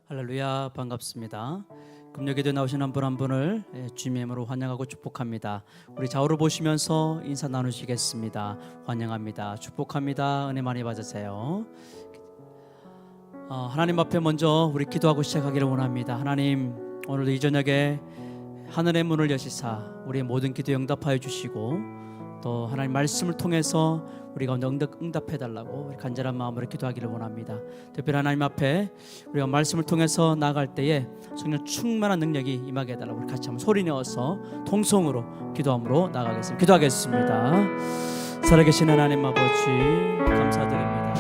할렐루야, 반갑습니다. 금요기도에 나오신 한 분 한 분을 주님의 이름으로 환영하고 축복합니다. 우리 좌우를 보시면서 인사 나누시겠습니다. 환영합니다. 축복합니다. 은혜 많이 받으세요. 하나님 앞에 먼저 우리 기도하고 시작하기를 원합니다. 하나님, 오늘도 이 저녁에 하늘의 문을 여시사 우리의 모든 기도 응답하여 주시고, 또 하나님 말씀을 통해서 우리 가운데 응답해달라고 간절한 마음으로 기도하기를 원합니다. 특별히 하나님 앞에 우리가 말씀을 통해서 나아갈 때에 성령 충만한 능력이 임하게 해달라고 우리 같이 한번 소리 내어서 통성으로 기도함으로 나아가겠습니다. 기도하겠습니다. 살아계신 하나님 아버지, 감사드립니다.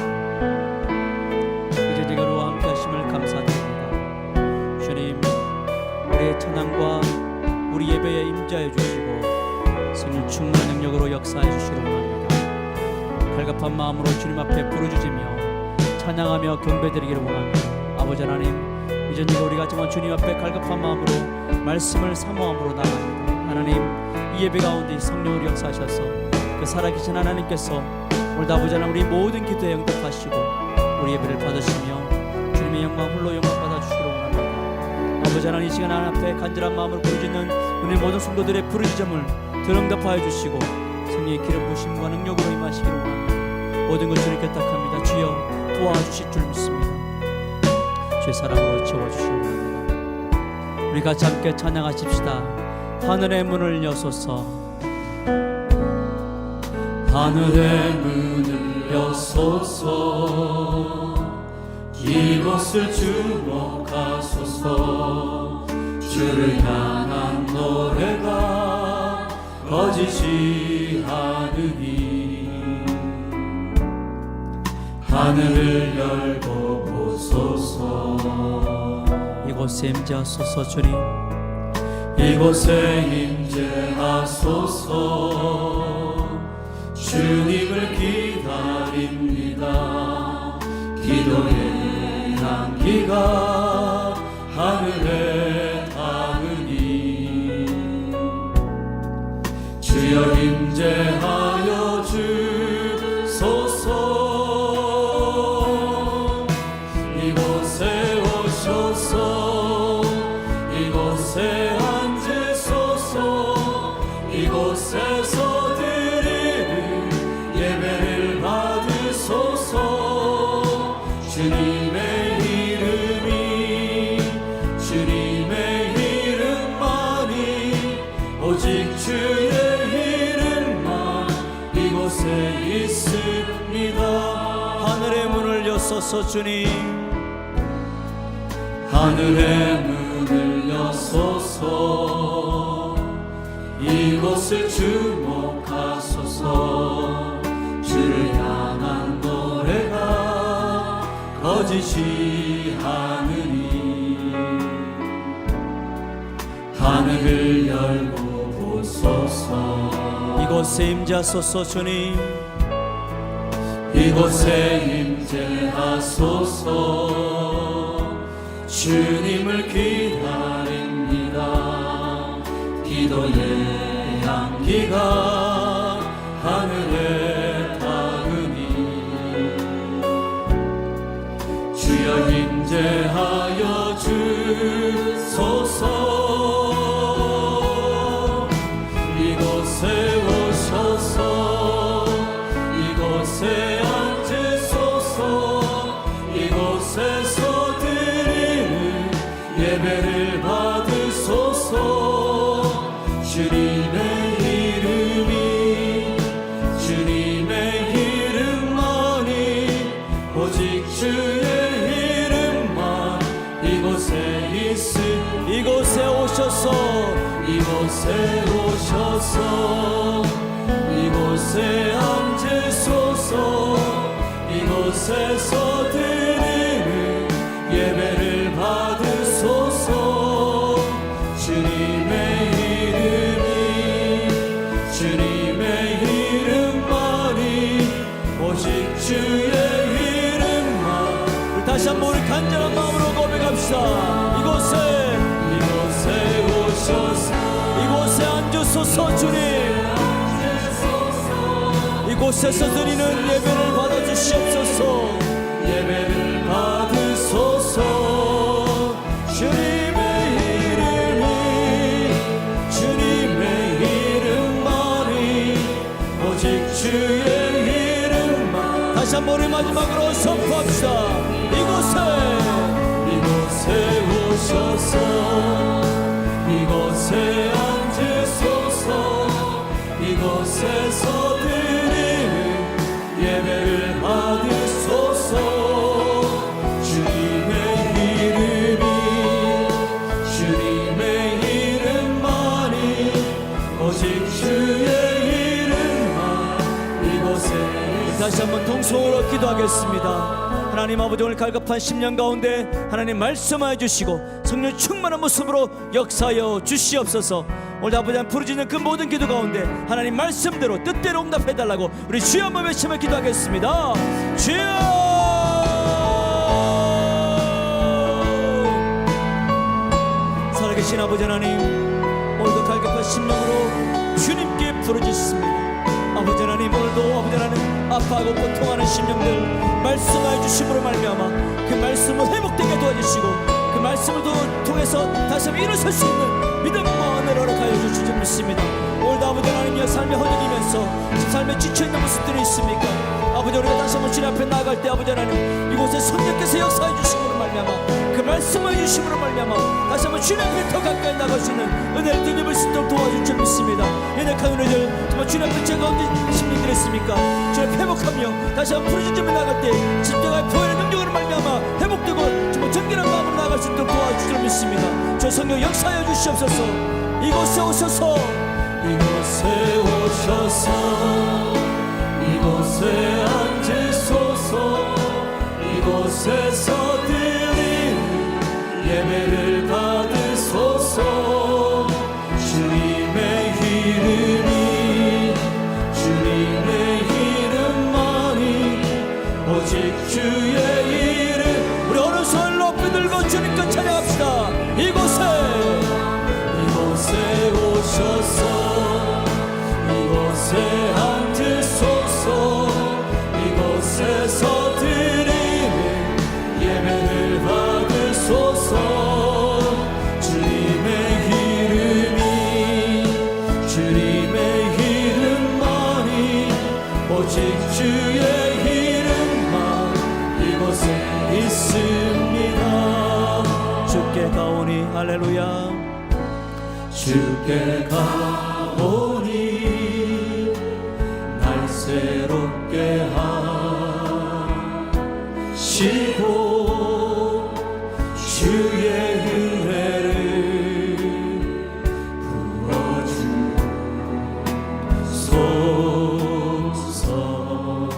이제 우리와 함께 하심을 감사드립니다. 주님, 우리의 찬양과 우리 예배에 임재해 주시고 성령 충만한 능력으로 역사해 주시기를 원합니다. 갈급한 마음으로 주님 앞에 부르짖으며 찬양하며 경배드리기를 원합니다. 아버지 하나님, 이제 우리가 정말 주님 앞에 갈급한 마음으로 말씀을 사모함으로 나갑니다. 하나님, 이 예배 가운데 성령으로 역사하셔서 그 살아계신 하나님께서 오늘도 아버지 하나님 우리 모든 기도에 응답하시고 우리 예배를 받으시며 주님의 영광 홀로 영광 받아주시기를 원합니다. 아버지 하나님, 이 시간 하나님 앞에 간절한 마음으로 부르짖는 우리 모든 성도들의 부르짖음을 응답하여 주시고 성령의 기름 부심과 능력으로 임하시기를 원합니다. 모든 것 주님께 딱합니다. 주여 도와주실 줄 믿습니다. 주의 사랑으로 채워주시기 원합니다. 우리 같이 함께 찬양하십시다. 하늘의 문을 여소서, 하늘의 문을 여소서, 이곳을 주목하소서. 주를 향한 노래가 거짓이 않으니 하늘을 열고 보소서. 이곳에 임재하소서. 주님, 이곳에 임재하소서. 주님을 기다립니다. 기도의 향기가 하늘에 닿으니 주여 임재하여 주소서. 이곳에 오셔서 이곳에 앉으소서. 이곳에서 드리는 예배를 받으소서. 주님의 이름만이 오직 주의 이름만 이곳에 있습니다. 하늘의 문을 여소서. 주님, 하늘의 문을 여소서. 이곳을 주목하소서. 주를 향한 노래가 거짓이 않으니 하늘을 열고 보소서. 이곳에 임재하소서. 주님, 이곳에 임재하소서. 주님을 기다립니다. 기도의 향기가 하늘에 닿으니 주여 임재하여 주소서. 이곳에 오셔서 이곳에 앉으소서. 이곳에서 드리는 예배를 받으소서. 주님의 이름만이 오직 주의 이름만 이곳에 있음. 이곳에 오셔서 이곳에 오셔서 이곳에 앉으소서. 이곳에서 드리는 예배를 받으소서. 주님의 이름만이 오직 주의 이름만. 우리 다시 한번 우리 간절한 마음으로 고백합시다. 이곳에 오셔서 이곳에 앉으소서. 주님, 이곳에서 드리는 예배를 받아주시옵소서. 예배를 받으소서. 오직 주의 이름만. 다시 한번 우리 마지막으로 선포합시다. 이곳에 오셔서 이곳에 앉으소서. 이곳에서 드리는 예배를 받으소서. 주님의 이름만이 오직 주의 이름만. 이곳에 다시 한번 통성으로 기도하겠습니다. 하나님 아버지, 오늘 갈급한 10년 가운데 하나님 말씀하여 주시고 성령 충만한 모습으로 역사하여 주시옵소서. 오늘 아버지 부르짖는 그 모든 기도 가운데 하나님 말씀대로 뜻대로 응답해달라고 우리 주여 한번 외치며 기도하겠습니다. 주여! 살아계신 아버지 하나님, 오늘도 갈급한 심령으로 주님께 부르짖습니다. 아버지 하나님, 오늘도 아버지 하나님 아파하고 고통하는 심령들 말씀하여 주심으로 말미암아 그 말씀을 회복되게 도와주시고 그 말씀을 통해서 다시 한번 일어설 수 있는 믿음과 은혜를 허락하여 주실 줄 믿습니다. 오늘도 아버지 하나님의 삶에 허덕이면서 삶에 지쳐있는 모습들이 있습니까? 아버지, 우리가 다시 한번 주님 앞에 나아갈 때 아버지 하나님 이곳에 성령께서 역사해 주심으로 말미암아 그 말씀을 주심으로 말미암아 다시 한번 주님 앞에 더 가까이 나갈 수 있는 은혜를 뒤집을 수 있도록 도와줄 줄 믿습니다. 연약한 은혜들 정말 주님 앞에 제가 언제 심리들 했습니까? 주님 회복하며 다시 한번 부르짖으며 나갈 때 진정한 부활의 능력으로 말미암아 회복되고 정말 정결한 마음으로 나갈 수 있도록 도와줄 줄 믿습니다. 저 성령 역사하여 주시옵소서. 이곳에 오셔서 이곳에 오셔서 이곳에 앉으소서. 이곳에서 드리는 예배를 받으소서. 주님의 이름만이 오직 주의 이름. 우리 오른손을 높이 들고 주님께 찬양합시다. 이곳에 오셔서 이곳에 앉으소서. 이곳에서 드리는 예배를 받으소서. 주님의 이름만이 오직 주의 이름만 이곳에 있습니다. 주께 가오니 할렐루야. 주께 가오니 날 새롭게 하시고 주의 은혜를 부어주소서.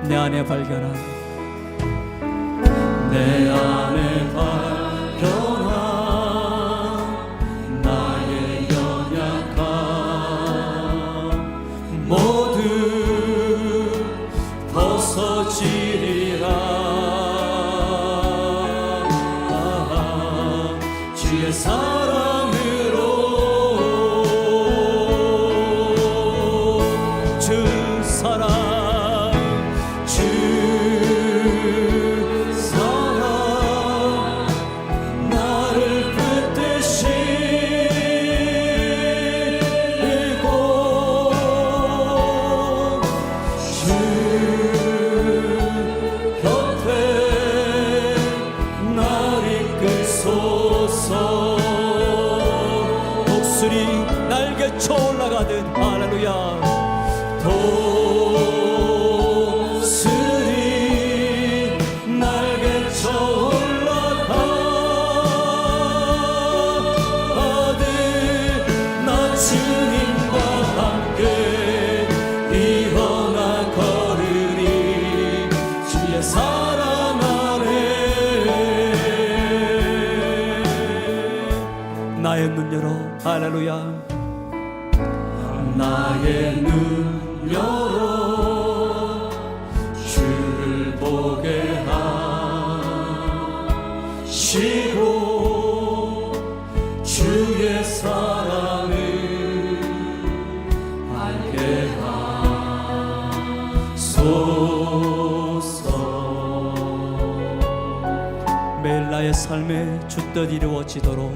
내 안에 발견한 내 안에 발견한 나의 연약함 모두 벗어지리라. 주의 사랑으로 주 사랑 독수리 날개쳐 올라가듯 할렐루야. 독수리 날개쳐 올라가듯 나 주님과 함께 일어나 걸으리. 주의 사랑 안에 나의 눈 열어 할렐루야. 나의 눈 열어 주를 보게 하시고 주의 사랑을 알게 하소서. 매일 나의 삶에 주 뜻 이루어지도록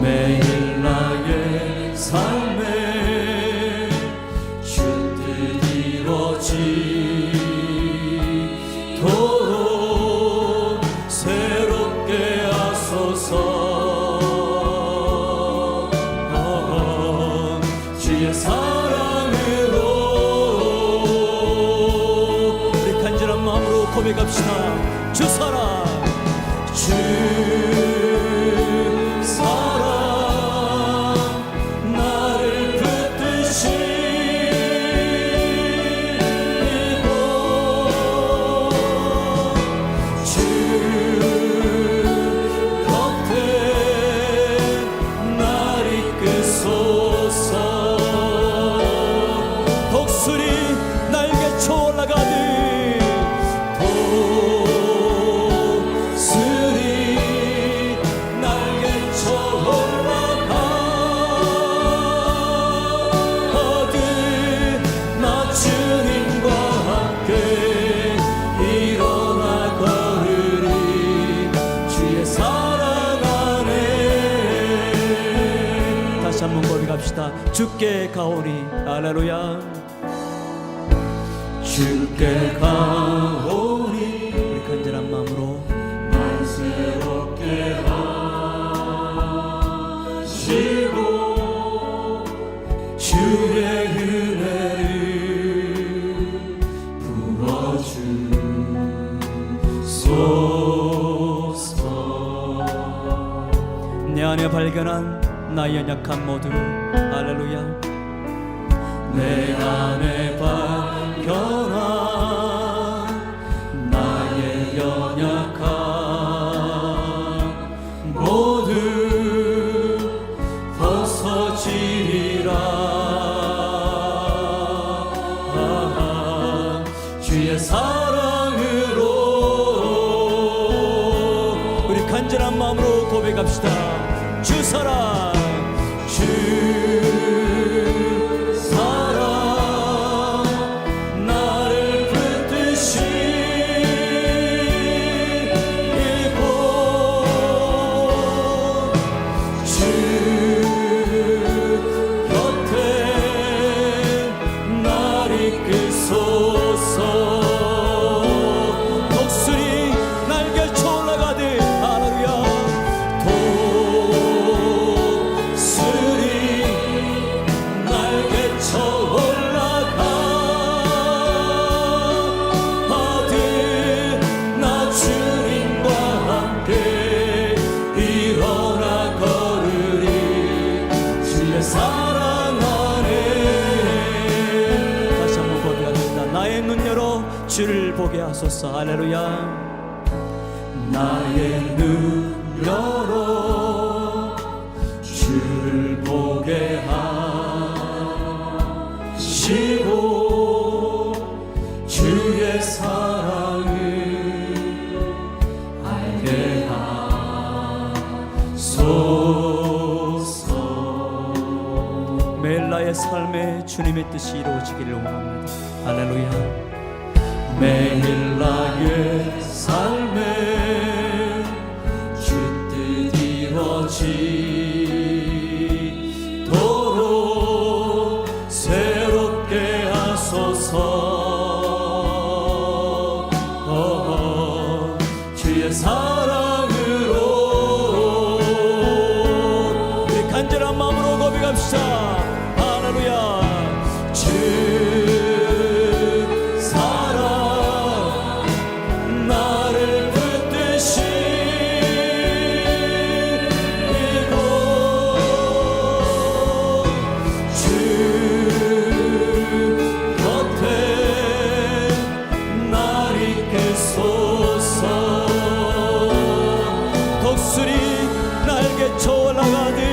매일 나의 삶에 주 뜻 이루어지도록 새롭게 하소서. 주의 사랑으로 우리 간절한 마음으로 고백합시다. 주 사랑, 주 사랑 나를 붙드시고 주 곁에 날 이끄소서. 독수리 날개쳐 올라가듯 독수리 날개쳐 올라가듯 나 주님과 함께 일어나 걸으리. 주의 사랑 안에. 다시 한번 고백합시다. 주께 가오니. 할렐루야. 주께 가오니 우리 간절한 마음으로 날 새롭게 하시고 주의 은혜를 부어주소서. 내 안에 발견한 나의 연약함 모두. 할렐루야. 내 안에 발견한 나의 연약함 모두 벗어지리라. 주의 사랑으로 우리 간절한 마음으로 고백합시다. 주 사랑, 주 사랑 나를 붙드시고 주 곁에 날 이끄소서. 독수리 날개쳐 올라가듯. 할렐루야. 독수리 날개쳐 올라가듯 나 주님과 함께 일어나 걸으리. 주의 사랑 안에. 다시 한번 고백합니다. 나의 눈 열어 주를 보게 하소서. 할렐루야. 나의 눈 열어 주를 보게 하시고 주의 사랑을 알게 하소서. 매일 나의 삶에 주님의 뜻이 이루어지기를 원합니다. 할렐루야. 매일 나의 삶에 주 뜻 이루어지도록 새롭게 하소서. 주의 사랑으로 우리 간절한 마음으로 고백합시다. 할렐루야. 주 사랑 나를 붙드시고 주 곁에 날 이끄소서. 독수리 날개쳐 올라가듯.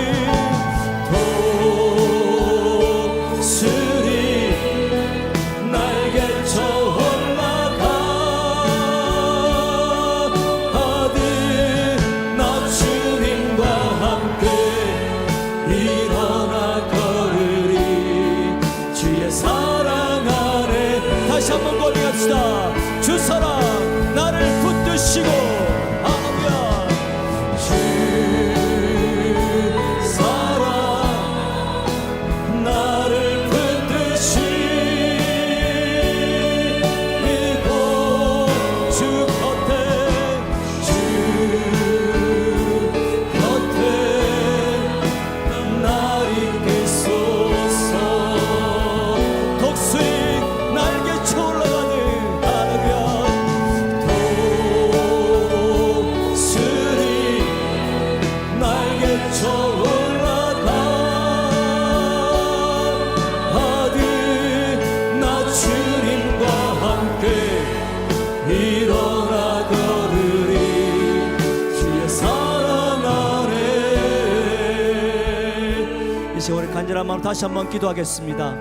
간절한 마음으로 다시 한번 기도하겠습니다.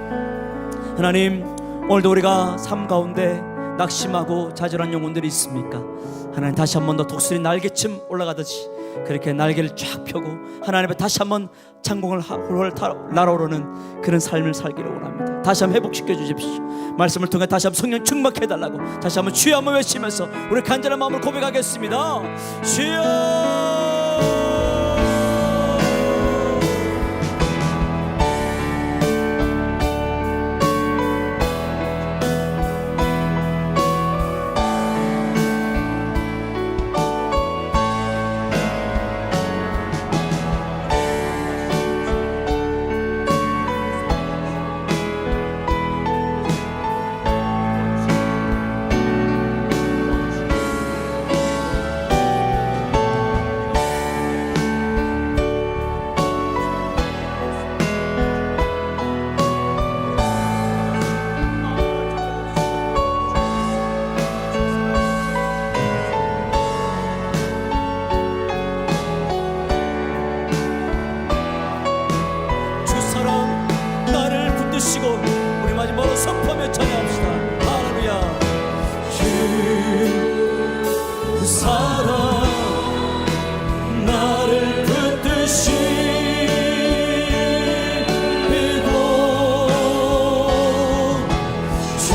하나님, 오늘도 우리가 삶 가운데 낙심하고 좌절한 영혼들이 있습니까? 하나님, 다시 한번 더 독수리 날개쯤 올라가듯이 그렇게 날개를 쫙 펴고 하나님 앞에 다시 한번 창공을 홀홀 날아오르는 그런 삶을 살기를 원합니다. 다시 한번 회복시켜 주십시오. 말씀을 통해 다시 한번 성령 충만케 해달라고 다시 한번 주여 한번 외치면서 우리 간절한 마음으로 고백하겠습니다. 주여. 우리 마지막으로 선포하며 찬양합시다. 할렐루야. 그 사랑 나를 붙드시고 주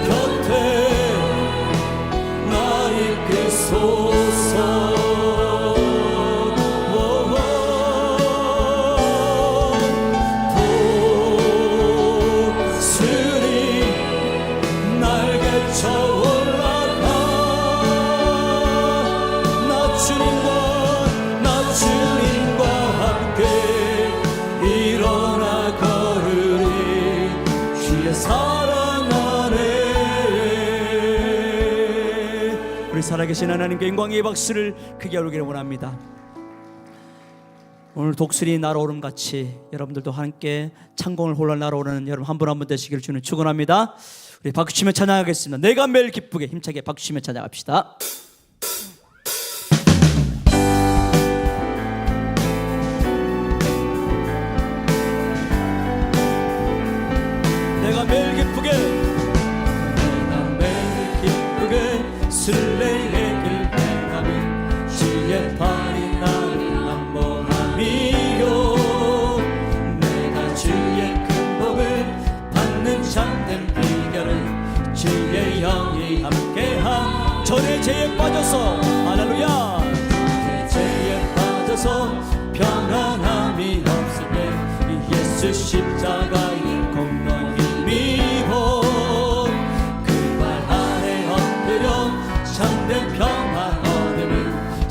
곁에 나 이끄소서. 우리 살아계신 하나님께 영광의 박수를 크게 올리기를 원합니다. 오늘 독수리 날아오름 같이 여러분들도 함께 창공을 홀로 날아오르는 여러분 한 분 한 분 되시기를 주는 축원합니다. 우리 박수치며 찬양하겠습니다. 내가 매일 기쁘게 힘차게 박수치며 찬양합시다. 내가 매일 기쁘게 순례의 길 행함은 주의 팔이 나를 남보함이요. 내가 주의 큰 복을 받는 참된 비결은 주의 영이 함께함. 전의 죄에 빠져서 할렐루야 죄에 빠져서 평안함이 없을 때 예수 십자가의 공로의 힘이고 참된 평안 얻음은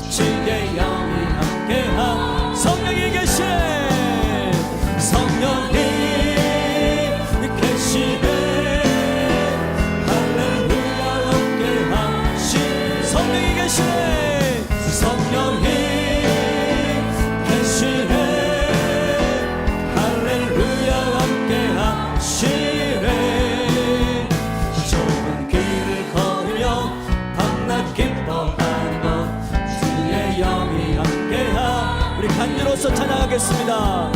주의 영이 함께함. 성령이 계시네. 성령이 계시네. 할렐루야 함께하시. 성령이 계시네. 성령이 계시네. 할렐루야 함께하시네. 좁은 길을 걸으며 기뻐하는 것 주의 영이 함께하. 우리 간절로서 찬양하겠습니다.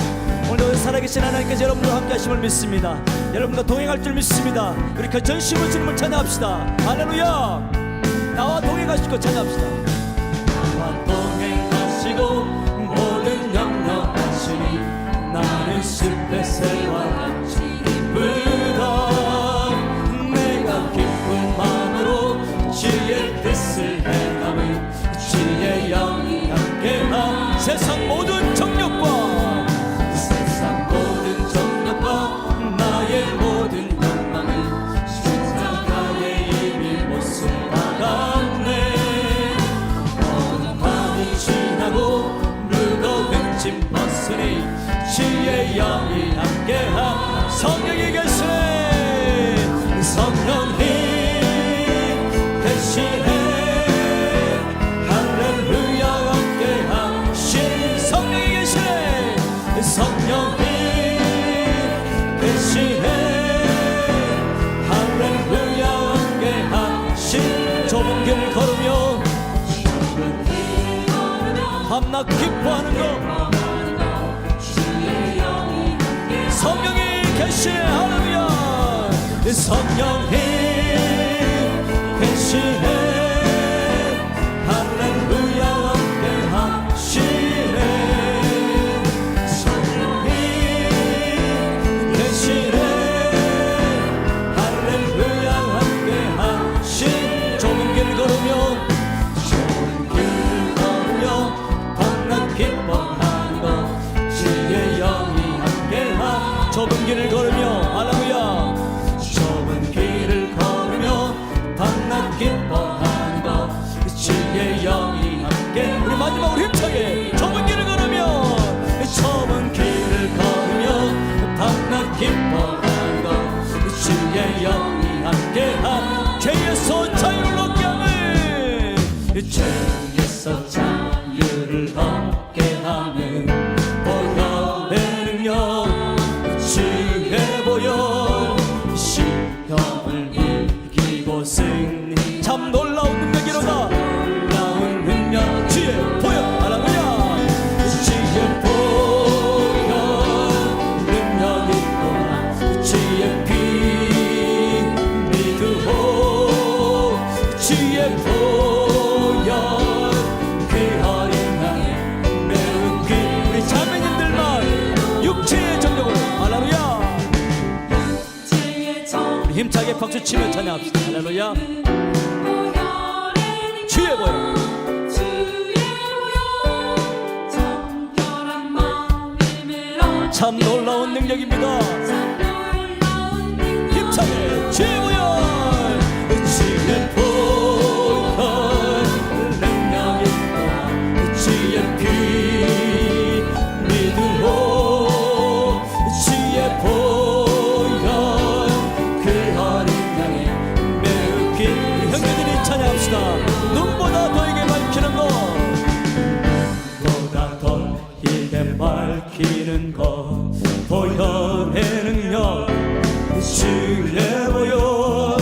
오늘 살아계신 하나님께서 여러분과 함께 하심을 믿습니다. 여러분과 동행할 줄 믿습니다. 우리 그 전심을 주님을 찬양합시다. 할렐루야. 나와 동행하시고 찬양합시다. 나와 동행하시고 모든 염려하시니 나는 숲의 새와 같이 기쁘다. 내가 기쁜 마음으로 주의 뜻을 행함은 주의 영이 함께함. 세상 모든 정욕과 나의 모든 욕망은 십자가의 이미 못을 박았네. 어느 밤이 지나고 무거운 짐 벗으니 주의 영이 함께함. 성령이 계시네. 성령이 할렐루야 함께하신 성령이 계시네. 성령이 계시네. 할렐루야 함께하신. 좁은 길을 걸으며 밤낮 기뻐하는 것 성령이 계시네. 할렐루야. 성령이 계시네. 할렐루야. 함께 하시네. 성령이 계시네. 할렐루야. 함께 하시네. 좁은 길을 걸으며 밤낮 기뻐하는 것 주의 영이 함께하. 좁은 길을 걸으며 할렐루야. 좁은 길을 걸으며 밤낮 기뻐하는 것 주의 영이 함께. 우리 마지막으로 힘차게 좁은 길을 걸으며 좁은 길을 걸으며 밤낮 기뻐하는 것 주의 영이 함께하. 죄에서 자유를 얻게 하네. 죄에서 자유를 얻게 하는 보혈의 능력 주의 보혈. 시험을 이기고 승리. 참 놀라운 능력이로다. 놀라운 능력 주의 보혈. 할렐루야. 주의 보혈 능력이 또한 주의 피 믿으오. 주의 보혈 그 어린 양의 매우 귀. 우리 자매님들만 육체의 정력으로 할렐루야. 우리 힘차게 박수치며 찬양합시다. 할렐루야. 주의 보혈. 참 놀라운 능력입니다. 힘차게 주의 보혈. 주의 보혈 능력이 또한 주의 피 믿으오. 주의 보혈 그 어린 양의 매우 긴. 형제들이 찬양합시다. 눈보다 더이게 밝히는 것. 보다 더이게 밝히는 것. 보혈의 능력 주의 보혈.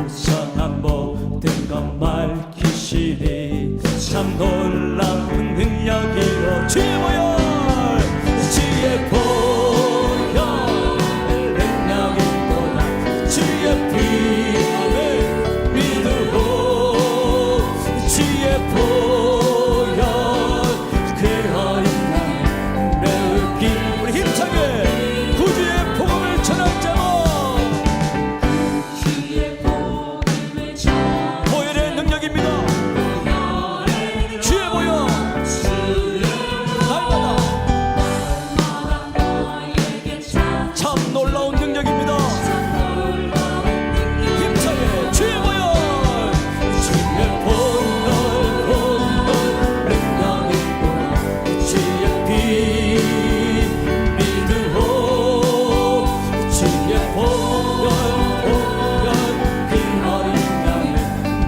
선한 모든 것 밝히시니 참 놀라운 능력이로. 주의 보혈. 주의 보혈 능력이 또한 주의 피 믿으오. 주의 보혈 그 어린 양의 매우 긴. 우리 힘차게 구주의 복음을 전하자고. 보혈의 능력입니다. 주의 보혈 날마다 참 놀라운 능력입니다. 힘차게 주의 보혈. 주의 보혈 능력이 또한 주의 피 믿으오. 주의 보혈 그 어린 양의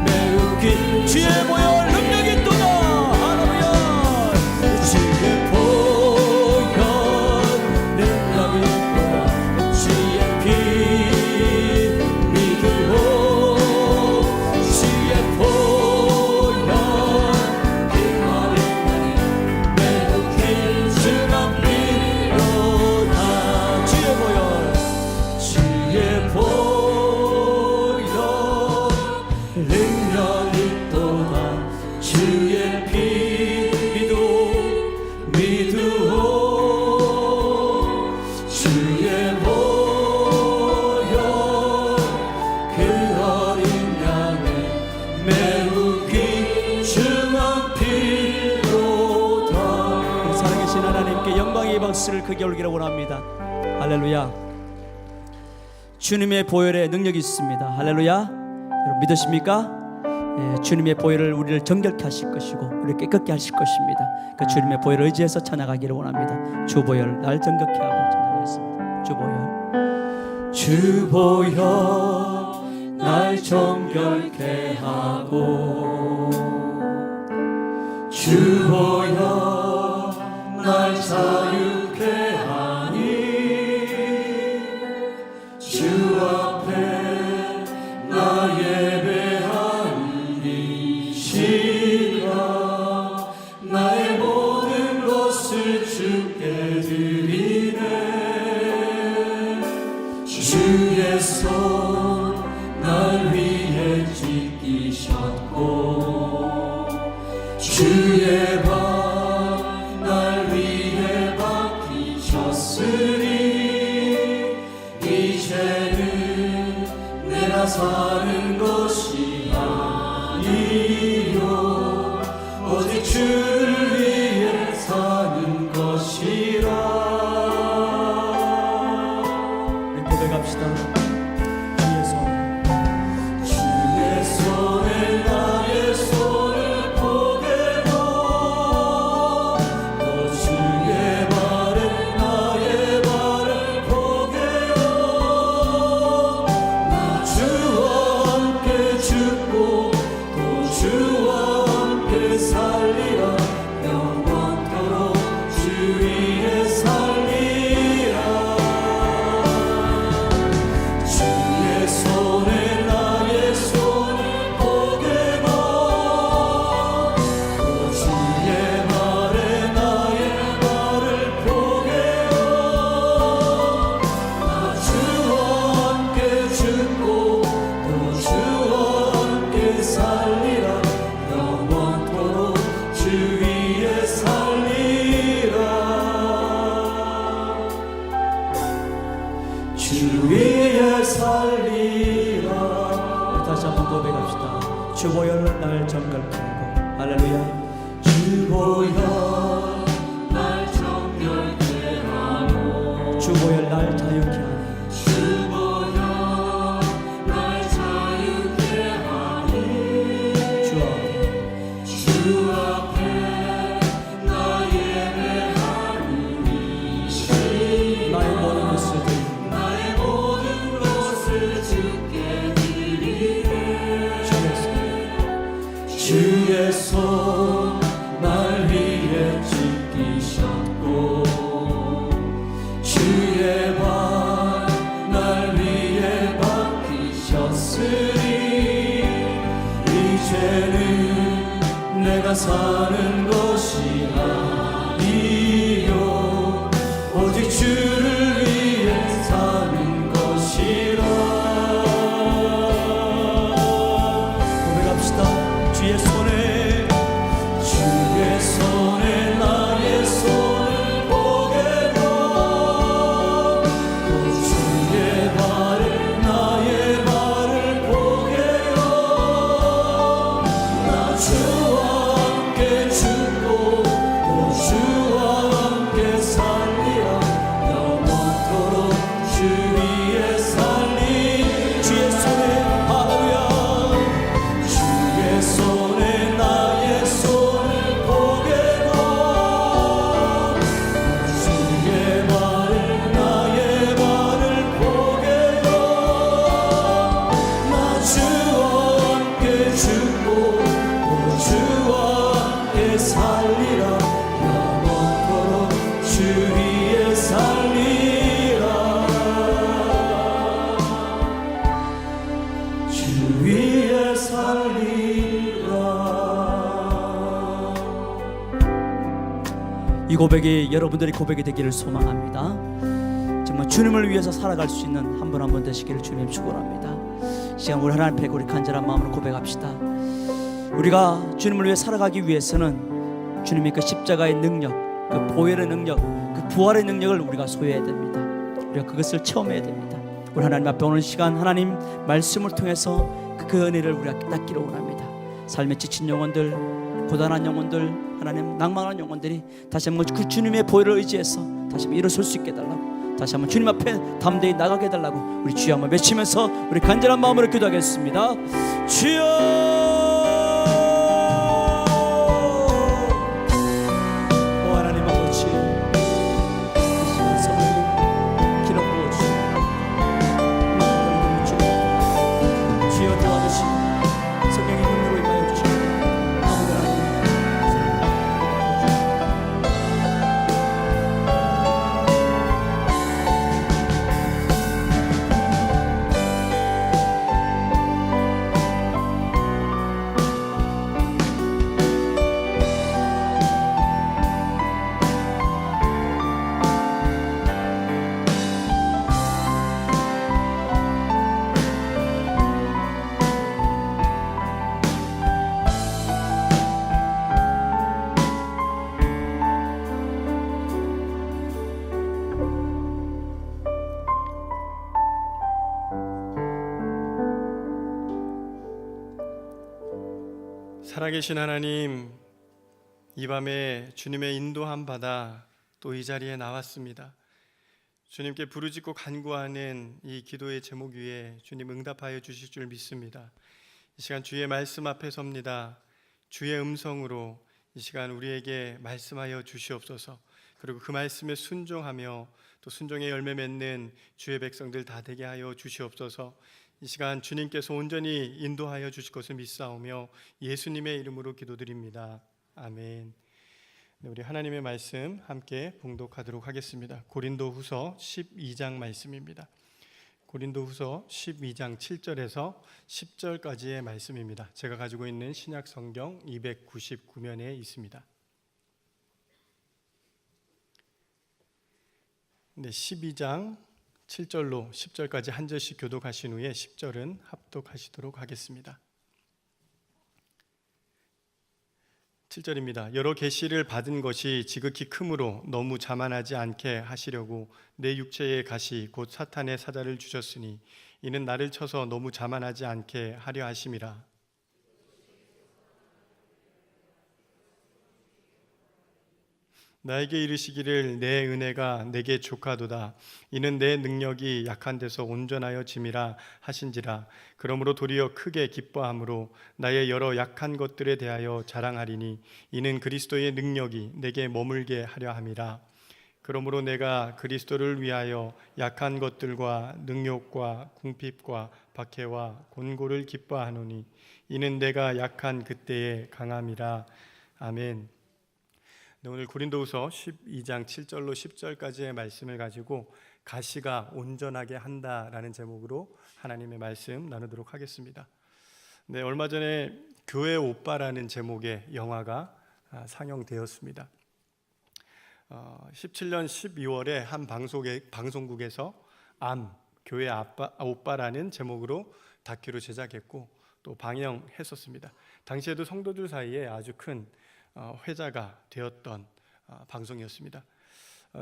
매우 긴. 주의 보혈 능력이 또다. 할렐루야. 주의 보혈 능력이 또다. 주의 피 믿으오. 주의 보혈 그 어린 양의 매우 긴. 주만 믿어다. 주의 보혈. 주의 보혈 능력이 또다. 주의 피 믿으오. 주의 보혈 그 어린 양의 매우 긴. 주만 필요다. 살아계신 하나님께 영광의 박수를 크게 올리기를 원합니다. 할렐루야. 주님의 보혈에 능력이 있습니다. 할렐루야. 여러분 믿으십니까? 주님의 보혈을 우리를 정결케 하실 것이고 우리를 깨끗게 하실 것입니다. 그 주님의 보혈을 의지해서 찬양하기를 원합니다. 주 보혈 날 정결케 하고 찬양하겠습니다. 주 보혈. 주 보혈 날 정결케 하고. 주 보혈 날 자유케 하니. 주 앞에 나 예배하는 이 시간 나의 모든 것을 주께 드리네. 사는 것이 아니요 오직 주를 위해 사는 것이라. 우리 고백합시다. 주의 손에 나의 손을 포개고 또 주의 발에 나의 발을 포개어 나 주와 함께 죽고 또 주와 함께 살리라. 영원토록 주 위에 살리라. 주의 손에 나의 손을 포개고 또 주의 발에 나의 발을 포개어 나 주와 함께 죽고 또 주와 함께 살리라. 영원토록 주 위에 살리라. 주 위에 살리라. 다시 한번 고백합시다. 주 보혈 날 정결케 하고 할렐루야. 주 보혈 날 정결케 하고 주 보혈 날 자유케 하니 주 보혈 날 자유케 하니 주 앞에 주 앞에 나 예배하는 이 시간 나의 모든 것을 드리니 나의 모든 것을 주께 드리네. 주의 손 날 위해 지키셨고 주의 발 날 위해 박히셨으니 이제는 내가 사는 것이 아니요 오직 주를 위해 사는 것이라. 고백합시다. 주의 손에 나의 손을 포개고 또 주의 발에 나의 발을 포개어 나 주와 함께 죽고 또 주와 함께 살리라. 영원토록 주 위에 살리. 주의 손에 할렐루야. 주의 손에 나의 손을 포개고 주의 발에 나의 발을 포개고 나 주와 함께 죽고 또 주와 함께 살리라. 영원토록 주 위에 살리라. 주 위에 살리라. 이 고백이 여러분들의 고백이 되기를 소망합니다. 정말 주님을 위해서 살아갈 수 있는 한 분 한 분 되시기를 주님 축원합니다. 시간 우리 하나님 앞에 우리 간절한 마음으로 고백합시다. 우리가 주님을 위해 살아가기 위해서는 주님의 그 십자가의 능력, 그 보혈의 능력, 그 부활의 능력을 우리가 소유해야 됩니다. 우리가 그것을 체험해야 됩니다. 우리 하나님 앞에 오늘 시간 하나님 말씀을 통해서 그 은혜를 우리가 깨닫기를 원합니다. 삶에 지친 영혼들, 고단한 영혼들, 하나님 낭만한 영혼들이 다시 한번 그 주님의 보혈을 의지해서 다시 한번 일어설 수 있게 해달라고, 다시 한번 주님 앞에 담대히 나가게 해달라고 우리 주여 한번 외치면서 우리 간절한 마음으로 기도하겠습니다. 주여, 살아계신 하나님, 이 밤에 주님의 인도함 받아 또 이 자리에 나왔습니다. 주님께 부르짖고 간구하는 이 기도의 제목 위에 주님 응답하여 주실 줄 믿습니다. 이 시간 주의 말씀 앞에 섭니다. 주의 음성으로 이 시간 우리에게 말씀하여 주시옵소서. 그리고 그 말씀에 순종하며 또 순종의 열매 맺는 주의 백성들 다 되게 하여 주시옵소서. 이 시간 주님께서 온전히 인도하여 주실 것을 믿사오며 예수님의 이름으로 기도드립니다. 아멘. 네, 우리 하나님의 말씀 함께 봉독하도록 하겠습니다. 고린도후서 12장 말씀입니다. 고린도후서 12장 7절에서 10절까지의 말씀입니다. 제가 가지고 있는 신약 성경 299면에 있습니다. 네, 12장 7절로 10절까지 한 절씩 교독하신 후에 10절은 합독하시도록 하겠습니다. 7절입니다. 여러 계시를 받은 것이 지극히 크므로 너무 자만하지 않게 하시려고 내 육체의 가시 곧 사탄의 사자를 주셨으니 이는 나를 쳐서 너무 자만하지 않게 하려 하심이라. 나에게 이르시기를 내 은혜가 내게 족하도다. 이는 내 능력이 약한 데서 온전하여 짐이라 하신지라. 그러므로 도리어 크게 기뻐함으로 나의 여러 약한 것들에 대하여 자랑하리니 이는 그리스도의 능력이 내게 머물게 하려 함이라. 그러므로 내가 그리스도를 위하여 약한 것들과 능욕과 궁핍과 박해와 곤고를 기뻐하노니 이는 내가 약한 그때의 강함이라. 아멘. 오늘 고린도후서 12장 7절로 10절까지의 말씀을 가지고 가시가 온전하게 한다라는 제목으로 하나님의 말씀 나누도록 하겠습니다. 네, 얼마 전에 교회 오빠라는 제목의 영화가 상영되었습니다. 17년 12월에 한 방송국에서 교회 오빠라는 제목으로 다큐를 제작했고 또 방영했었습니다. 당시에도 성도들 사이에 아주 큰 회자가 되었던 방송이었습니다.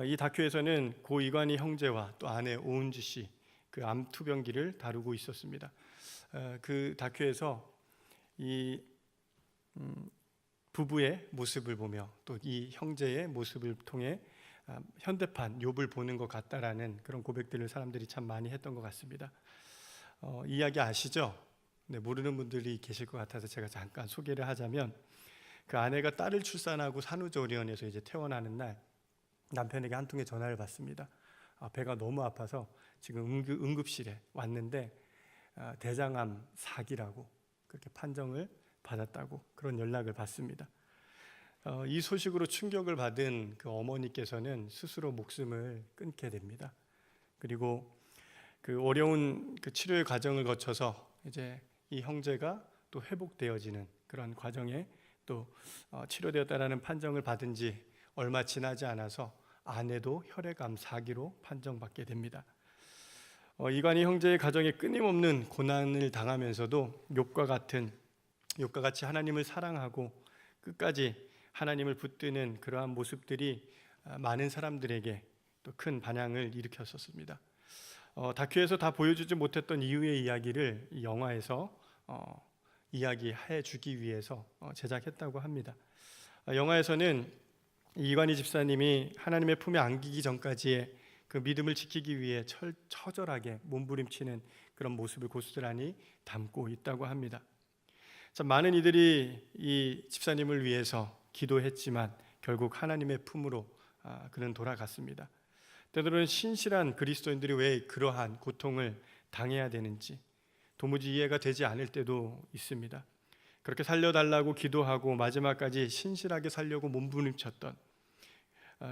이 다큐에서는 고 이관희 형제와 또 아내 오은지 씨 그 암투병기를 다루고 있었습니다. 그 다큐에서 이 부부의 모습을 보며 또 이 형제의 모습을 통해 현대판 욥을 보는 것 같다라는 그런 고백들을 사람들이 참 많이 했던 것 같습니다. 이야기 아시죠? 네, 모르는 분들이 계실 것 같아서 제가 잠깐 소개를 하자면 그 아내가 딸을 출산하고 산후조리원에서 이제 퇴원하는 날 남편에게 한 통의 전화를 받습니다. 배가 너무 아파서 지금 응급실에 왔는데 대장암 4기라고 그렇게 판정을 받았다고 그런 연락을 받습니다. 이 소식으로 충격을 받은 그 어머니께서는 스스로 목숨을 끊게 됩니다. 그리고 그 어려운 그 치료의 과정을 거쳐서 이제 이 형제가 또 회복되어지는 그런 과정에 또 치료되었다라는 판정을 받은 지 얼마 지나지 않아서 아내도 혈액암 4기로 판정받게 됩니다. 이관희 형제의 가정에 끊임없는 고난을 당하면서도 욥과 같이 하나님을 사랑하고 끝까지 하나님을 붙드는 그러한 모습들이 많은 사람들에게 또 큰 반향을 일으켰었습니다. 다큐에서 다 보여주지 못했던 이후의 이야기를 이 영화에서 이야기해 주기 위해서 제작했다고 합니다. 영화에서는 이관희 집사님이 하나님의 품에 안기기 전까지의 그 믿음을 지키기 위해 처절하게 몸부림치는 그런 모습을 고스란히 담고 있다고 합니다. 참 많은 이들이 이 집사님을 위해서 기도했지만 결국 하나님의 품으로 그는 돌아갔습니다. 때로는 신실한 그리스도인들이 왜 그러한 고통을 당해야 되는지 도무지 이해가 되지 않을 때도 있습니다. 그렇게 살려달라고 기도하고 마지막까지 신실하게 살려고 몸부림쳤던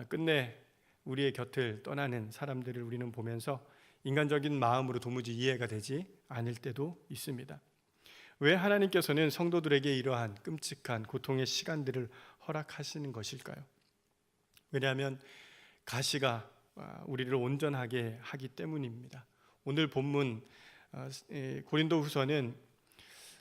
끝내 우리의 곁을 떠나는 사람들을 우리는 보면서 인간적인 마음으로 도무지 이해가 되지 않을 때도 있습니다. 왜 하나님께서는 성도들에게 이러한 끔찍한 고통의 시간들을 허락하시는 것일까요? 왜냐하면 가시가 우리를 온전하게 하기 때문입니다. 오늘 본문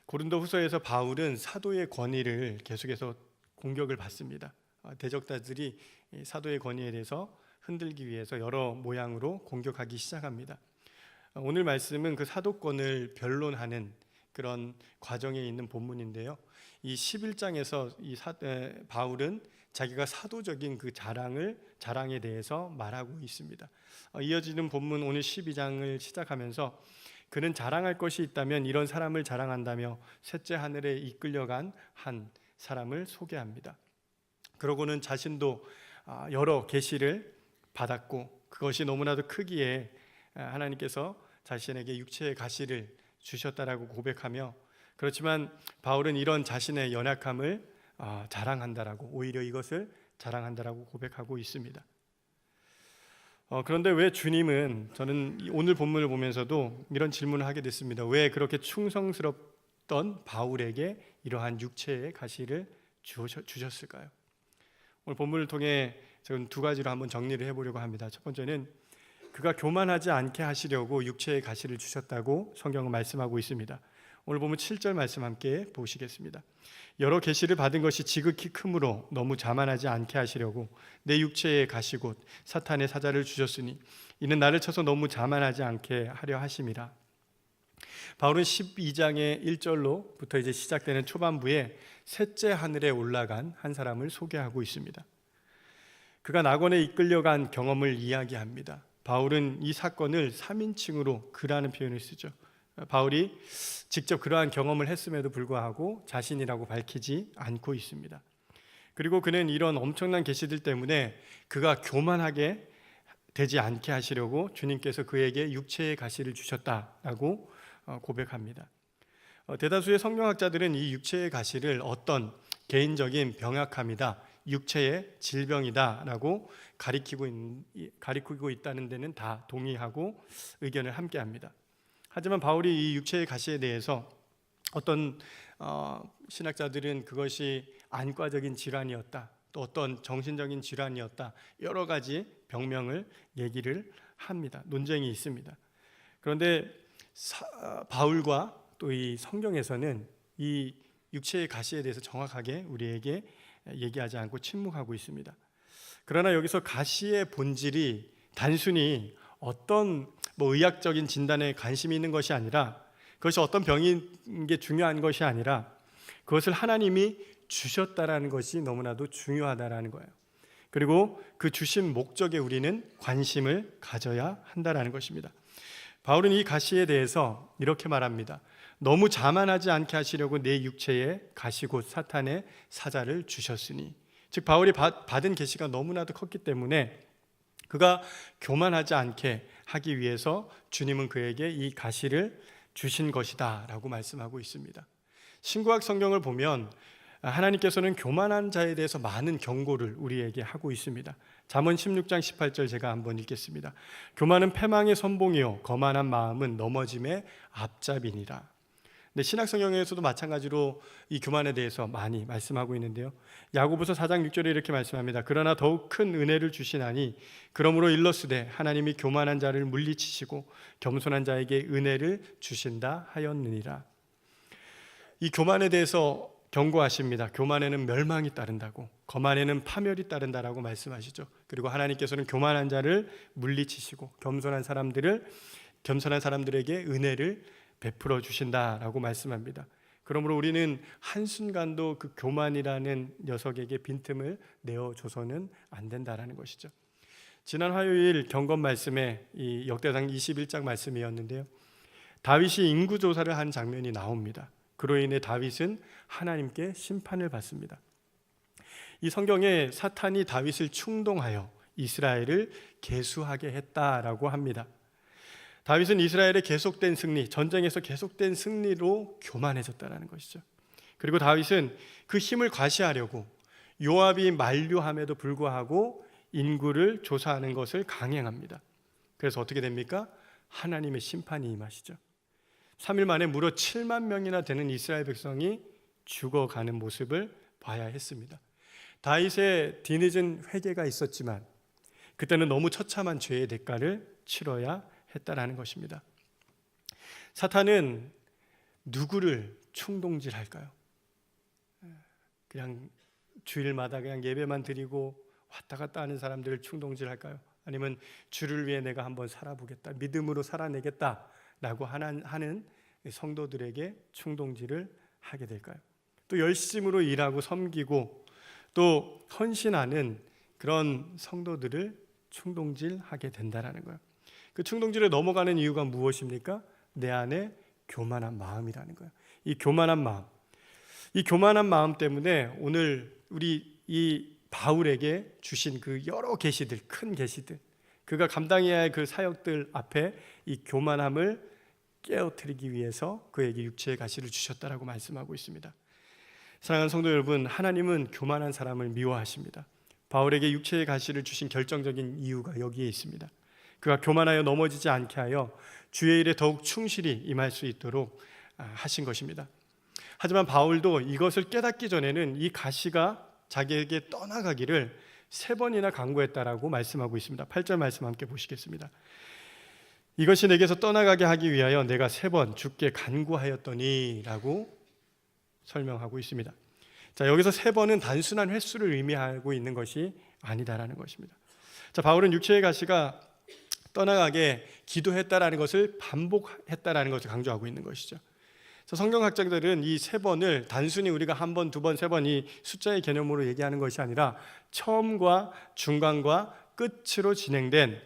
고린도후서에서 바울은 사도의 권위를 계속해서 공격을 받습니다. 대적자들이 사도의 권위에 대해서 흔들기 위해서 여러 모양으로 공격하기 시작합니다. 오늘 말씀은 그 사도권을 변론하는 그런 과정에 있는 본문인데요. 이 11장에서 바울은 자기가 사도적인 그 자랑에 대해서 말하고 있습니다. 이어지는 본문 오늘 12장을 시작하면서 그는 자랑할 것이 있다면 이런 사람을 자랑한다며 셋째 하늘에 이끌려간 한 사람을 소개합니다. 그러고는 자신도 여러 계시를 받았고 그것이 너무나도 크기에 하나님께서 자신에게 육체의 가시를 주셨다라고 고백하며, 그렇지만 바울은 이런 자신의 연약함을 자랑한다라고, 오히려 이것을 자랑한다라고 고백하고 있습니다. 그런데 왜 주님은, 저는 오늘 본문을 보면서도 이런 질문을 하게 됐습니다. 왜 그렇게 충성스럽던 바울에게 이러한 육체의 가시를 주셨을까요? 오늘 본문을 통해 저는 두 가지로 한번 정리를 해보려고 합니다. 첫 번째는 그가 교만하지 않게 하시려고 육체의 가시를 주셨다고 성경은 말씀하고 있습니다. 오늘 보면 7절 말씀 함께 보시겠습니다. 여러 계시를 받은 것이 지극히 크므로 너무 자만하지 않게 하시려고 내 육체의 가시 곧 사탄의 사자를 주셨으니 이는 나를 쳐서 너무 자만하지 않게 하려 하심이라. 바울은 12장의 1절로부터 이제 시작되는 초반부에 셋째 하늘에 올라간 한 사람을 소개하고 있습니다. 그가 낙원에 이끌려간 경험을 이야기합니다. 바울은 이 사건을 3인칭으로 그라는 표현을 쓰죠. 바울이 직접 그러한 경험을 했음에도 불구하고 자신이라고 밝히지 않고 있습니다. 그리고 그는 이런 엄청난 계시들 때문에 그가 교만하게 되지 않게 하시려고 주님께서 그에게 육체의 가시를 주셨다라고 고백합니다. 대다수의 성경학자들은 이 육체의 가시를 어떤 개인적인 병약함이다, 육체의 질병이다라고 가리키고 있다는 데는 다 동의하고 의견을 함께합니다. 하지만 바울이 이 육체의 가시에 대해서 어떤 신학자들은 그것이 안과적인 질환이었다, 또 어떤 정신적인 질환이었다, 여러 가지 병명을 얘기를 합니다. 논쟁이 있습니다. 그런데 바울과 또 이 성경에서는 이 육체의 가시에 대해서 정확하게 우리에게 얘기하지 않고 침묵하고 있습니다. 그러나 여기서 가시의 본질이 단순히 어떤 의학적인 진단에 관심이 있는 것이 아니라, 그것이 어떤 병인 게 중요한 것이 아니라 그것을 하나님이 주셨다라는 것이 너무나도 중요하다라는 거예요. 그리고 그 주신 목적에 우리는 관심을 가져야 한다라는 것입니다. 바울은 이 가시에 대해서 이렇게 말합니다. 너무 자만하지 않게 하시려고 내 육체에 가시 곧 사탄의 사자를 주셨으니, 즉 바울이 받은 계시가 너무나도 컸기 때문에 그가 교만하지 않게 하기 위해서 주님은 그에게 이 가시를 주신 것이다 라고 말씀하고 있습니다. 신구약 성경을 보면 하나님께서는 교만한 자에 대해서 많은 경고를 우리에게 하고 있습니다. 잠언 16장 18절 제가 한번 읽겠습니다. 교만은 패망의 선봉이요 거만한 마음은 넘어짐의 앞잡이니라. 근데 신약 성경에서도 마찬가지로 이 교만에 대해서 많이 말씀하고 있는데요. 야고보서 4장 6절에 이렇게 말씀합니다. 그러나 더욱 큰 은혜를 주시나니 그러므로 일러스되 하나님이 교만한 자를 물리치시고 겸손한 자에게 은혜를 주신다 하였느니라. 이 교만에 대해서 경고하십니다. 교만에는 멸망이 따른다고, 거만에는 파멸이 따른다라고 말씀하시죠. 그리고 하나님께서는 교만한 자를 물리치시고 겸손한 사람들에게 은혜를 베풀어 주신다라고 말씀합니다. 그러므로 우리는 한순간도 그 교만이라는 녀석에게 빈틈을 내어줘서는 안 된다라는 것이죠. 지난 화요일 경건 말씀에 이 역대상 21장 말씀이었는데요. 다윗이 인구조사를 한 장면이 나옵니다. 그로 인해 다윗은 하나님께 심판을 받습니다. 이 성경에 사탄이 다윗을 충동하여 이스라엘을 계수하게 했다라고 합니다. 다윗은 이스라엘의 계속된 승리, 전쟁에서 계속된 승리로 교만해졌다는 것이죠. 그리고 다윗은 그 힘을 과시하려고 요압이 만류함에도 불구하고 인구를 조사하는 것을 강행합니다. 그래서 어떻게 됩니까? 하나님의 심판이 임하시죠. 3일 만에 무려 7만 명이나 되는 이스라엘 백성이 죽어가는 모습을 봐야 했습니다. 다윗의 뒤늦은 회개가 있었지만 그때는 너무 처참한 죄의 대가를 치러야 했다라는 것입니다. 사탄은 누구를 충동질할까요? 그냥 주일마다 그냥 예배만 드리고 왔다 갔다 하는 사람들을 충동질할까요? 아니면 주를 위해 내가 한번 살아보겠다, 믿음으로 살아내겠다라고 하는 성도들에게 충동질을 하게 될까요? 또 열심으로 일하고 섬기고 또 헌신하는 그런 성도들을 충동질하게 된다라는 거예요. 그 충동질에 넘어가는 이유가 무엇입니까? 내 안에 교만한 마음이라는 거예요. 이 교만한 마음 때문에 오늘 우리 이 바울에게 주신 그 여러 계시들, 큰 계시들, 그가 감당해야 할 그 사역들 앞에 이 교만함을 깨어뜨리기 위해서 그에게 육체의 가시를 주셨다라고 말씀하고 있습니다. 사랑하는 성도 여러분, 하나님은 교만한 사람을 미워하십니다. 바울에게 육체의 가시를 주신 결정적인 이유가 여기에 있습니다. 그가 교만하여 넘어지지 않게 하여 주의 일에 더욱 충실히 임할 수 있도록 하신 것입니다. 하지만 바울도 이것을 깨닫기 전에는 이 가시가 자기에게 떠나가기를 3번이나 간구했다라고 말씀하고 있습니다. 8절 말씀 함께 보시겠습니다. 이것이 내게서 떠나가게 하기 위하여 내가 3번 주께 간구하였더니 라고 설명하고 있습니다. 자, 여기서 3번은 단순한 횟수를 의미하고 있는 것이 아니다라는 것입니다. 자, 바울은 육체의 가시가 떠나가게 기도했다라는 것을 반복했다라는 것을 강조하고 있는 것이죠. 성경학자들은 이 3번을 단순히 우리가 1번, 2번, 3번 이 숫자의 개념으로 얘기하는 것이 아니라 처음과 중간과 끝으로 진행된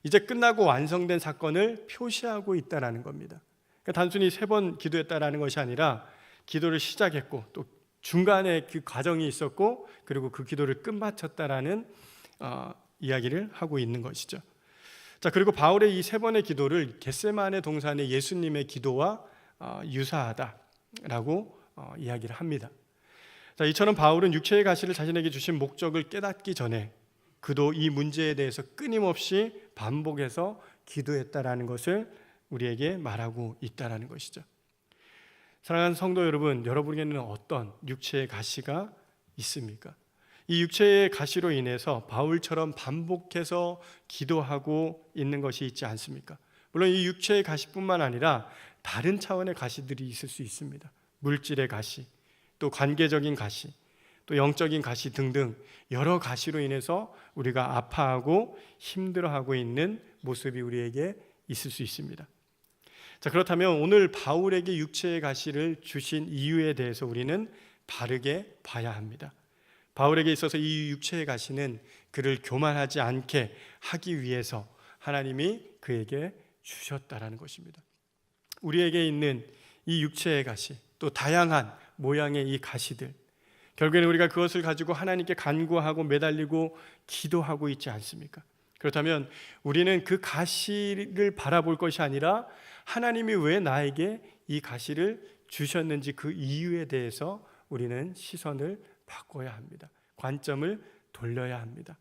이제 끝나고 완성된 사건을 표시하고 있다라는 겁니다. 그러니까 단순히 3번 기도했다라는 것이 아니라 기도를 시작했고 또 중간에 그 과정이 있었고 그리고 그 기도를 끝마쳤다라는 이야기를 하고 있는 것이죠. 자, 그리고 바울의 이 3번의 기도를 겟세마네 동산의 예수님의 기도와 유사하다라고 이야기를 합니다. 자, 이처럼 바울은 육체의 가시를 자신에게 주신 목적을 깨닫기 전에 그도 이 문제에 대해서 끊임없이 반복해서 기도했다라는 것을 우리에게 말하고 있다라는 것이죠. 사랑하는 성도 여러분, 여러분에게는 어떤 육체의 가시가 있습니까? 이 육체의 가시로 인해서 바울처럼 반복해서 기도하고 있는 것이 있지 않습니까? 물론 이 육체의 가시뿐만 아니라 다른 차원의 가시들이 있을 수 있습니다. 물질의 가시, 또 관계적인 가시, 또 영적인 가시 등등 여러 가시로 인해서 우리가 아파하고 힘들어하고 있는 모습이 우리에게 있을 수 있습니다. 자, 그렇다면 오늘 바울에게 육체의 가시를 주신 이유에 대해서 우리는 바르게 봐야 합니다. 바울에게 있어서 이 육체의 가시는 그를 교만하지 않게 하기 위해서 하나님이 그에게 주셨다라는 것입니다. 우리에게 있는 이 육체의 가시, 또 다양한 모양의 이 가시들, 결국에는 우리가 그것을 가지고 하나님께 간구하고 매달리고 기도하고 있지 않습니까? 그렇다면 우리는 그 가시를 바라볼 것이 아니라 하나님이 왜 나에게 이 가시를 주셨는지 그 이유에 대해서 우리는 시선을 바꿔야 합니다. 관점을 돌려야 합니다.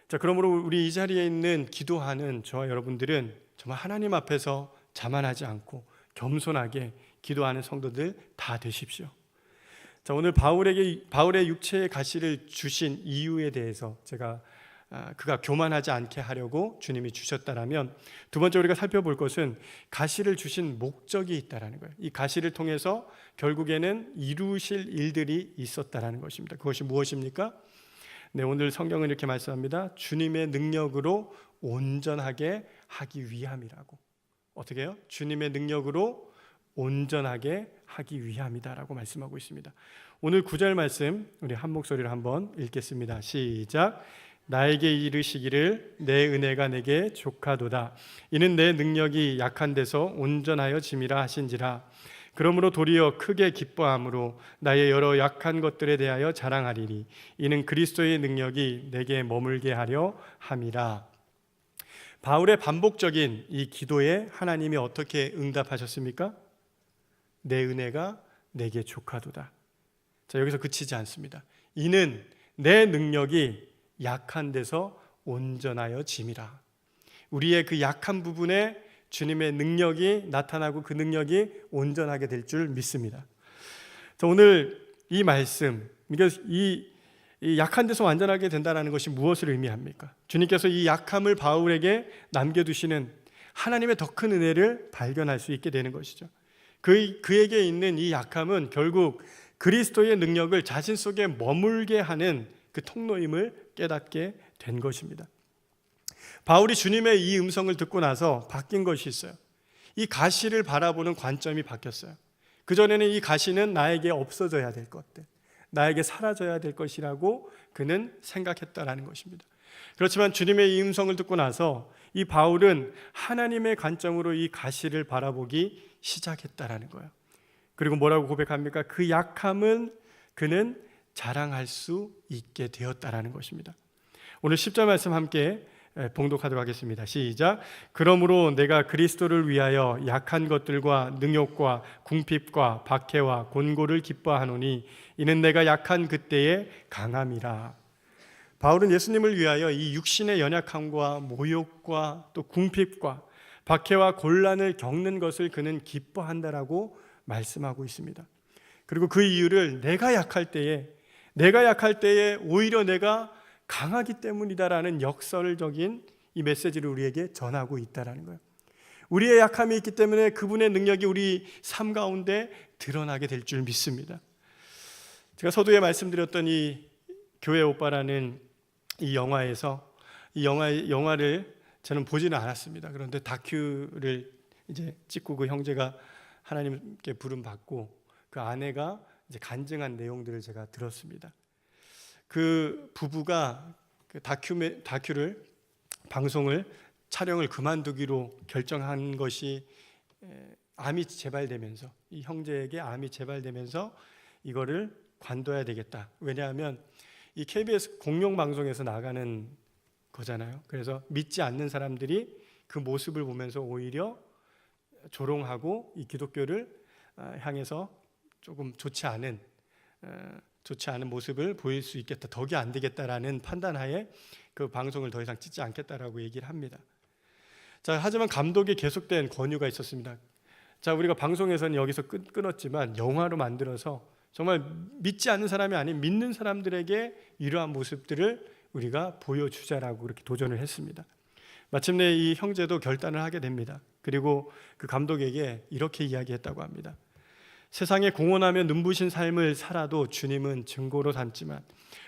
자, 그러므로 우리 이 자리에 있는 기도하는 저와 여러분들은 정말 하나님 앞에서 자만하지 않고 겸손하게 기도하는 성도들 다 되십시오. 자, 오늘 바울의 육체의 가시를 주신 이유에 대해서 제가 그가 교만하지 않게 하려고 주님이 주셨다라면, 두 번째 우리가 살펴볼 것은 가시를 주신 목적이 있다라는 거예요. 이 가시를 통해서 결국에는 이루실 일들이 있었다라는 것입니다. 그것이 무엇입니까? 네, 오늘 성경은 이렇게 말씀합니다. 주님의 능력으로 온전하게 하기 위함이라고. 어떻게 해요? 주님의 능력으로 온전하게 하기 위함이다라고 말씀하고 있습니다. 오늘 9절 말씀 우리 한 목소리로 한번 읽겠습니다. 시작. 나에게 이르시기를 내 은혜가 내게 족하도다. 이는 내 능력이 약한 데서 온전하여 짐이라 하신지라. 그러므로 도리어 크게 기뻐함으로 나의 여러 약한 것들에 대하여 자랑하리니 이는 그리스도의 능력이 내게 머물게 하려 함이라. 바울의 반복적인 이 기도에 하나님이 어떻게 응답하셨습니까? 내 은혜가 내게 족하도다. 자, 여기서 그치지 않습니다. 이는 내 능력이 약한 데서 온전하여 짐이라. 우리의 그 약한 부분에 주님의 능력이 나타나고 그 능력이 온전하게 될 줄 믿습니다. 자, 오늘 이 말씀, 그러니까 이 약한 데서 완전하게 된다는 것이 무엇을 의미합니까? 주님께서 이 약함을 바울에게 남겨두시는 하나님의 더 큰 은혜를 발견할 수 있게 되는 것이죠. 그에게 있는 이 약함은 결국 그리스도의 능력을 자신 속에 머물게 하는 그 통로임을 깨닫게 된 것입니다. 바울이 주님의 이 음성을 듣고 나서 바뀐 것이 있어요. 이 가시를 바라보는 관점이 바뀌었어요. 그전에는 이 가시는 나에게 없어져야 될 것들, 나에게 사라져야 될 것이라고 그는 생각했다라는 것입니다. 그렇지만 주님의 이 음성을 듣고 나서 이 바울은 하나님의 관점으로 이 가시를 바라보기 시작했다라는 거예요. 그리고 뭐라고 고백합니까? 그 약함은 그는 자랑할 수 있게 되었다라는 것입니다. 오늘 10절 말씀 함께 봉독하도록 하겠습니다. 시작. 그러므로 내가 그리스도를 위하여 약한 것들과 능욕과 궁핍과 박해와 곤고를 기뻐하노니 이는 내가 약한 그때의 강함이라. 바울은 예수님을 위하여 이 육신의 연약함과 모욕과 또 궁핍과 박해와 곤란을 겪는 것을 그는 기뻐한다라고 말씀하고 있습니다. 그리고 그 이유를 내가 약할 때에 오히려 내가 강하기 때문이다라는 역설적인 이 메시지를 우리에게 전하고 있다라는 거예요. 우리의 약함이 있기 때문에 그분의 능력이 우리 삶 가운데 드러나게 될 줄 믿습니다. 제가 서두에 말씀드렸던 이 교회 오빠라는 이 영화에서 이 영화를 저는 보지는 않았습니다. 그런데 다큐를 이제 찍고 그 형제가 하나님께 부름 받고 그 아내가 이제 간증한 내용들을 제가 들었습니다. 그 부부가 그 다큐를 방송을 촬영을 그만두기로 결정한 것이 암이 재발되면서 이 형제에게 암이 재발되면서 이거를 관둬야 되겠다. 왜냐하면 이 KBS 공영 방송에서 나가는 거잖아요. 그래서 믿지 않는 사람들이 그 모습을 보면서 오히려 조롱하고 이 기독교를 향해서 조금 좋지 않은 모습을 보일 수 있겠다, 덕이 안 되겠다라는 판단하에 그 방송을 더 이상 찍지 않겠다라고 얘기를 합니다. 자, 하지만 감독이 계속된 권유가 있었습니다. 자, 우리가 방송에서는 여기서 끊었지만 영화로 만들어서 정말 믿지 않는 사람이 아닌 믿는 사람들에게 이러한 모습들을 우리가 보여주자라고 그렇게 도전을 했습니다. 마침내 이 형제도 결단을 하게 됩니다. 그리고 그 감독에게 이렇게 이야기했다고 합니다. 세상에 공헌하며 눈부신 삶을 살아도 주님은 증거로 삼지만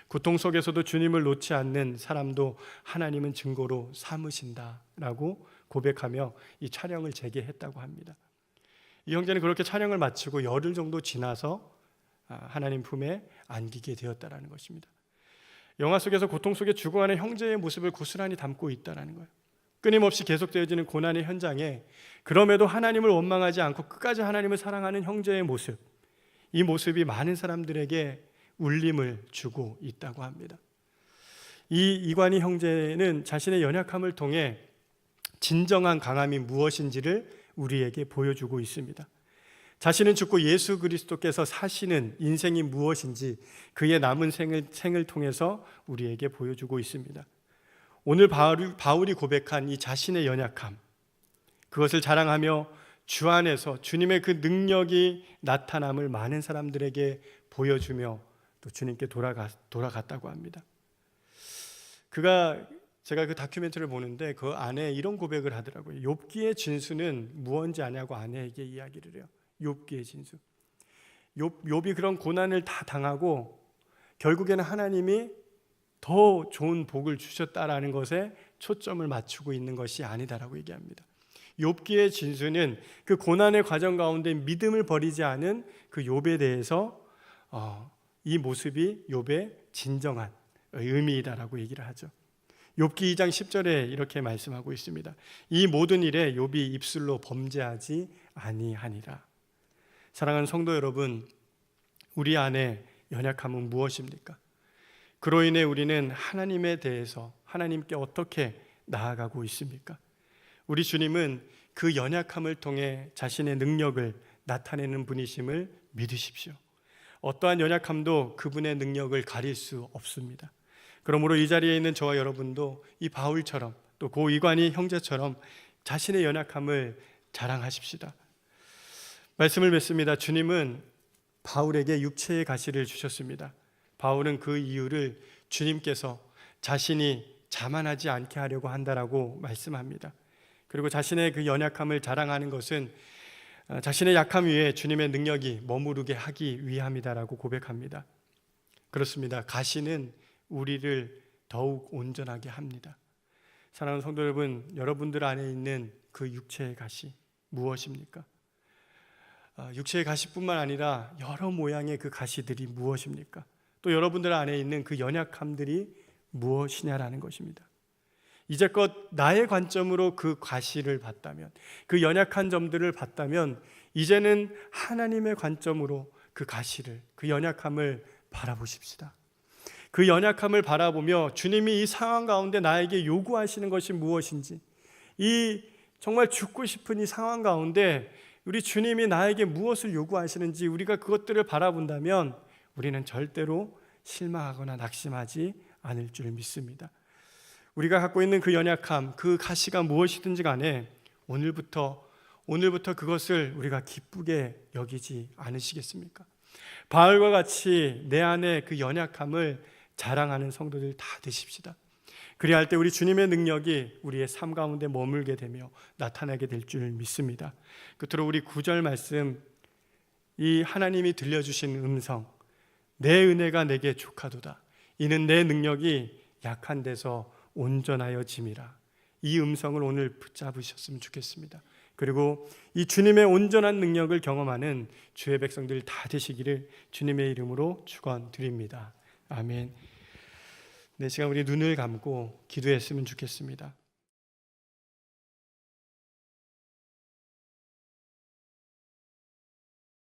고통 속에서도 주님을 놓지 않는 사람도 하나님은 증거로 삼으신다라고 고백하며 이 촬영을 재개했다고 합니다. 이 형제는 그렇게 촬영을 마치고 열흘 정도 지나서 하나님 품에 안기게 되었다라는 것입니다. 영화 속에서 고통 속에 죽어가는 형제의 모습을 고스란히 담고 있다라는 거예요. 끊임없이 계속되어지는 고난의 현장에 그럼에도 하나님을 원망하지 않고 끝까지 하나님을 사랑하는 형제의 모습, 이 모습이 많은 사람들에게 울림을 주고 있다고 합니다. 이 이관희 형제는 자신의 연약함을 통해 진정한 강함이 무엇인지를 우리에게 보여주고 있습니다. 자신은 죽고 예수 그리스도께서 사시는 인생이 무엇인지 그의 남은 생을 통해서 우리에게 보여주고 있습니다. 오늘 바울이 고백한 이 자신의 연약함, 그것을 자랑하며 주 안에서 주님의 그 능력이 나타남을 많은 사람들에게 보여주며 또 주님께 돌아갔다고 합니다. 제가 그 다큐멘터리를 보는데 그 안에 이런 고백을 하더라고요. 욥기의 진수는 무언지 아냐고 아내에게 이야기를 해요. 욥기의 진수. 욥이 그런 고난을 다 당하고 결국에는 하나님이 더 좋은 복을 주셨다라는 것에 초점을 맞추고 있는 것이 아니다라고 얘기합니다. 욥기의 진수는 그 고난의 과정 가운데 믿음을 버리지 않은 그 욥에 대해서 이 모습이 욥의 진정한 의미이다라고 얘기를 하죠. 욥기 2장 10절에 이렇게 말씀하고 있습니다. 이 모든 일에 욥이 입술로 범죄하지 아니하니라. 사랑하는 성도 여러분, 우리 안에 연약함은 무엇입니까? 그로 인해 우리는 하나님에 대해서 하나님께 어떻게 나아가고 있습니까? 우리 주님은 그 연약함을 통해 자신의 능력을 나타내는 분이심을 믿으십시오. 어떠한 연약함도 그분의 능력을 가릴 수 없습니다. 그러므로 이 자리에 있는 저와 여러분도 이 바울처럼 또 고 이관희 형제처럼 자신의 연약함을 자랑하십시다. 말씀을 맺습니다. 주님은 바울에게 육체의 가시를 주셨습니다. 바울은 그 이유를 주님께서 자신이 자만하지 않게 하려고 한다라고 말씀합니다. 그리고 자신의 그 연약함을 자랑하는 것은 자신의 약함 위에 주님의 능력이 머무르게 하기 위함이다라고 고백합니다. 그렇습니다. 가시는 우리를 더욱 온전하게 합니다. 사랑하는 성도 여러분, 여러분들 안에 있는 그 육체의 가시, 무엇입니까? 육체의 가시뿐만 아니라 여러 모양의 그 가시들이 무엇입니까? 또 여러분들 안에 있는 그 연약함들이 무엇이냐라는 것입니다. 이제껏 나의 관점으로 그 가시를 봤다면, 그 연약한 점들을 봤다면, 이제는 하나님의 관점으로 그 가시를, 그 연약함을 바라보십시다. 그 연약함을 바라보며 주님이 이 상황 가운데 나에게 요구하시는 것이 무엇인지, 이 정말 죽고 싶은 이 상황 가운데 우리 주님이 나에게 무엇을 요구하시는지 우리가 그것들을 바라본다면 우리는 절대로 실망하거나 낙심하지 않을 줄 믿습니다. 우리가 갖고 있는 그 연약함, 그 가시가 무엇이든지 간에 오늘부터 그것을 우리가 기쁘게 여기지 않으시겠습니까? 바울과 같이 내 안에 그 연약함을 자랑하는 성도들 다 되십시다. 그래야 할 때 우리 주님의 능력이 우리의 삶 가운데 머물게 되며 나타나게 될 줄 믿습니다. 끝으로 우리 9절 말씀, 이 하나님이 들려주신 음성, 내 은혜가 내게 족하도다. 이는 내 능력이 약한 데서 온전하여 짐이라. 이 음성을 오늘 붙잡으셨으면 좋겠습니다. 그리고 이 주님의 온전한 능력을 경험하는 주의 백성들 다 되시기를 주님의 이름으로 축원드립니다. 아멘. 네, 시간 우리 눈을 감고 기도했으면 좋겠습니다.